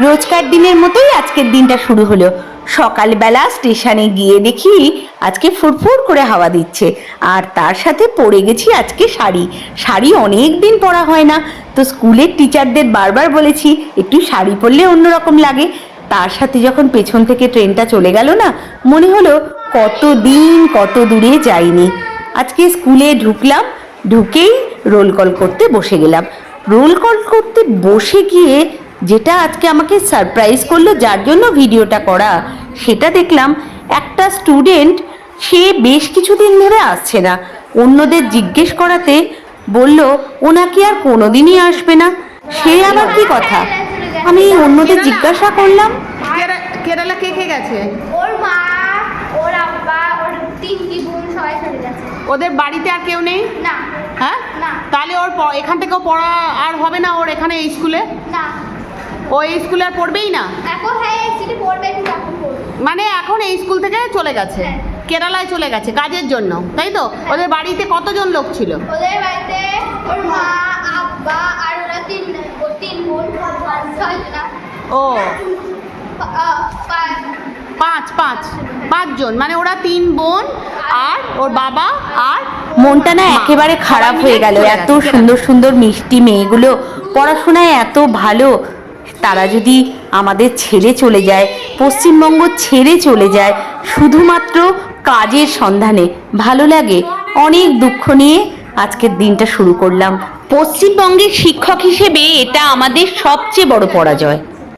রোজকার দিনের মতোই আজকের দিনটা শুরু হলো। সকালবেলা স্টেশনে গিয়ে দেখি আজকে ফুরফুর করে হাওয়া দিচ্ছে, আর তার সাথে পরে গেছি আজকে শাড়ি। শাড়ি অনেক দিন পরা হয় না, তো স্কুলের টিচারদের বারবার বলেছি একটু শাড়ি পরলে অন্যরকম লাগে। তার সাথে যখন পেছন থেকে ট্রেনটা চলে গেল না, মনে হলো কতদিন কত দূরে যাইনি। আজকে স্কুলে ঢুকলাম, ঢুকেই রোল কল করতে বসে গেলাম। রোল কল করতে বসে গিয়ে যেটা আজকে আমাকে সারপ্রাইজ করলো, যার জন্য ভিডিওটা করা, সেটা দেখলাম একটা স্টুডেন্ট, সে বেশ কিছুদিন ধরে আসছে না। অন্যদের জিজ্ঞেস করাতে বলল ও নাকি আর কোনোদিনই আসবে না। সে আবার কি কথা? আমি অন্যদের জিজ্ঞাসা করলাম, কেরালা কে কে গেছে? ওর মা, ওর আব্বা, ওর তিনটি বোন সবাই চলে গেছে। ওদের বাড়িতে আর কেউ নেই? না। হ্যাঁ না। তাহলে ওর এখান থেকেও পড়া আর হবে না ওর এখানে এই স্কুলে? না। ও এই স্কুলে আর পড়বেই না? এখন হ্যাঁ এসিটি পড়বে, কিন্তু এখন পড়বে। মানে এখন এই স্কুল থেকে চলে গেছে, হ্যাঁ। কেরালায় চলে গেছে কাজের জন্য, তাই তো? হ্যাঁ। ওদের বাড়িতে কতজন লোক ছিল? ওদের বাড়িতে ওর মা, আব্বা আর ওরা তিন বোন, ছয়জন। ও পাঁচজন, মানে ওরা 3 বোন আর ওর বাবা আর মনটা না একেবারে খারাপ হয়ে গেল। এত সুন্দর সুন্দর মিষ্টি মেয়েগুলো, পড়াশোনায় এত ভালো, তারা যদি আমাদের ছেড়ে চলে যায়, পশ্চিমবঙ্গ ছেড়ে চলে যায় শুধুমাত্র কাজের সন্ধানে, ভালো লাগে। অনেক দুঃখ নিয়ে আজকের দিনটা শুরু করলাম। পশ্চিমবঙ্গের শিক্ষক হিসেবে এটা আমাদের সবচেয়ে বড় পরাজয়।